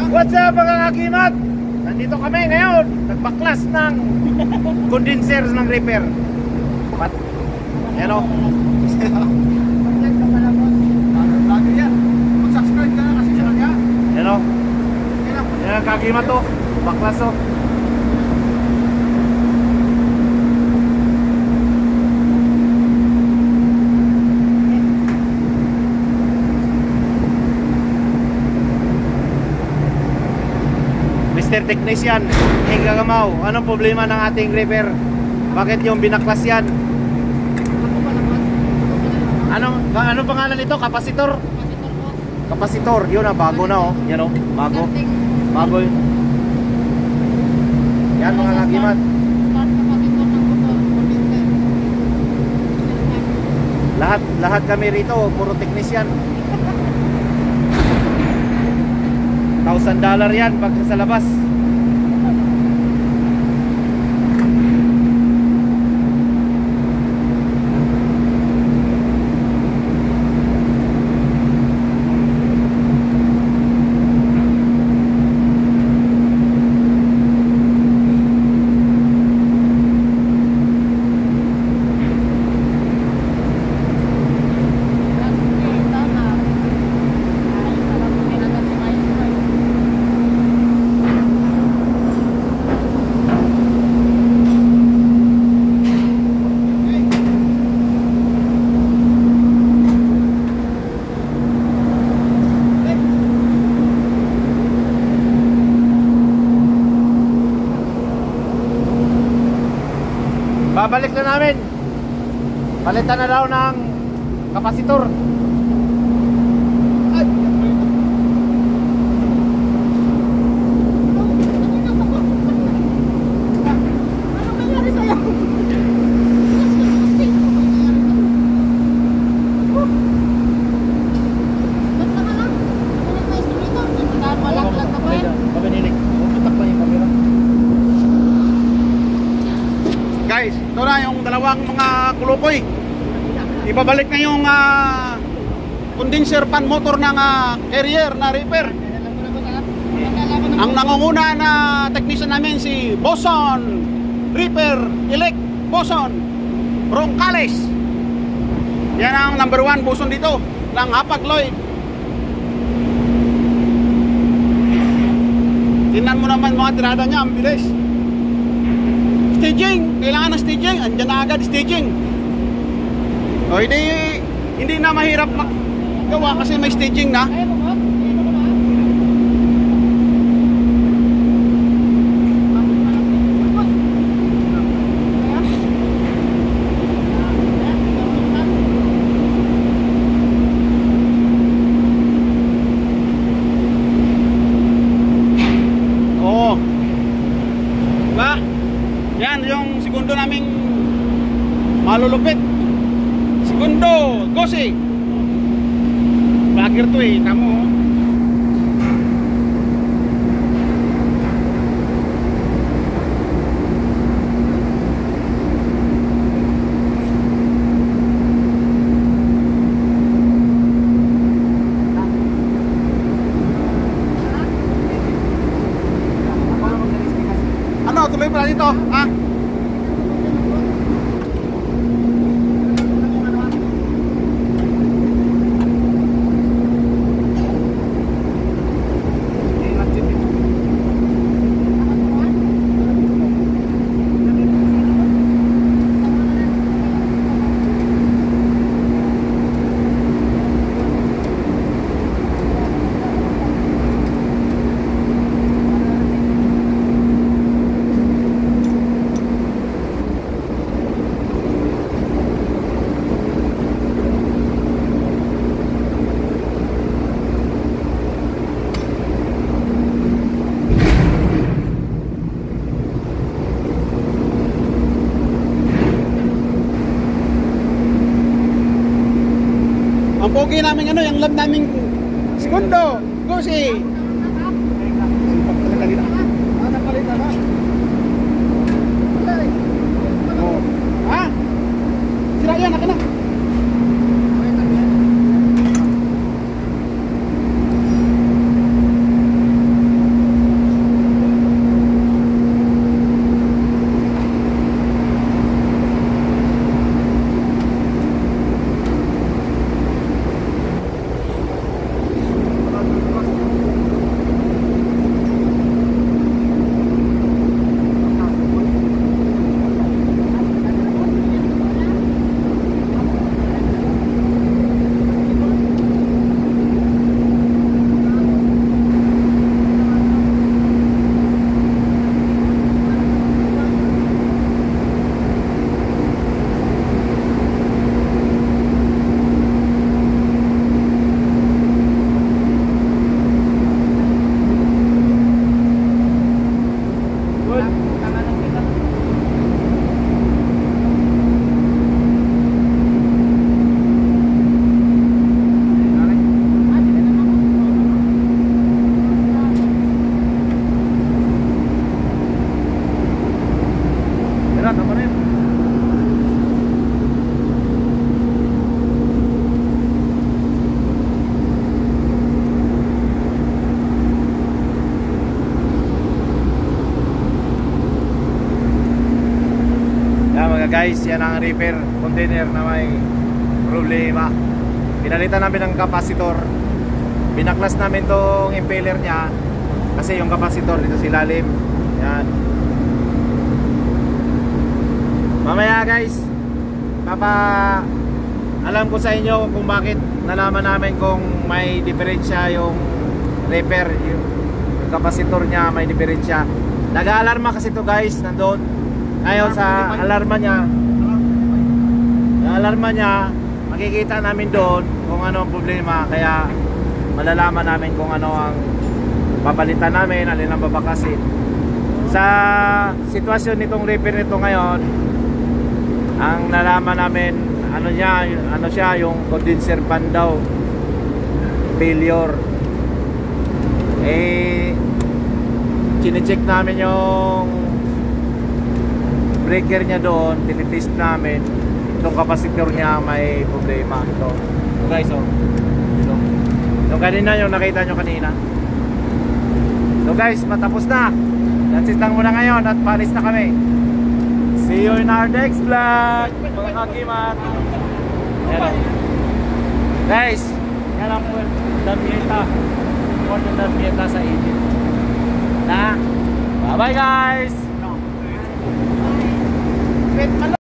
What's up mga kakimat? Nandito kami ngayon, nagbaklas ng condenser ng repair. What? Hello? Mag-subscribe ka na kasi sa kanya. Hello? Yan ang kakimat to, baklas to. Mr. Technician, Hingagamaw, anong problema ng ating repair? Bakit yung binaklas yan? Anong pangalan nito? Kapasitor? Kapasitor, yun na, bago na oh. Yan oh, bago. Bago yun. Yan mga kagimat. Lahat kami rito, puro technician. $1,000 yan pag sa labas. Babalik na namin. Palitan na daw ng kapasitor. Guys, ito na yung dalawang mga kulukoy. Ibabalik na yung condenser fan motor ng carrier na repair. Ang nangunguna na technician namin si Boson Repair Elect Boson Roncales. Yan ang number 1 Boson dito ng Hapag-Lloyd. Tingnan mo naman mga tirada niya, ang bilis. Staging, kailangan ng staging. Andyan na agad staging. O hindi na mahirap magawa kasi may staging na. Oo. Diba? Yan yung segundo naming malulupit. Segundo, Gosi. Vlogger to eh, tamo. Ano, tuloy pala dito, ha? Ang pogi namin ano, yung lab naming segundo, Gosi. Sipag talaga nila. Napalitan na. Oh. Ha? Sira yan, akin na. guys, yan ang repair container na may problema. Pinalitan namin ng capacitor. Binaklas namin tong impeller niya kasi yung capacitor dito sa ilalim. Yan. Mamaya guys, alam ko sa inyo kung bakit nalaman namin kung may diferensya yung repair, yung capacitor niya may diferensya. Nag-aalarma kasi to guys, nandoon. Ngayon sa alarma niya, makikita namin doon kung ano ang problema, kaya malalaman namin kung ano ang papalitan namin, alin ang babakasin. Sa sitwasyon nitong repair nito ngayon, ang nalaman namin ano siya yung condenser fan daw failure. Chine-check namin yung breaker niya doon, tinitest namin itong capacitor niya may problema ito. Guys, ito. Yung kanina, yung nakita nyo kanina. So guys, matapos na. That's it lang muna ngayon at palis na kami. See you in our next vlog, mga kakimat. Guys, yan ang Damieta. Port Damieta sa Egypt. Bye bye guys.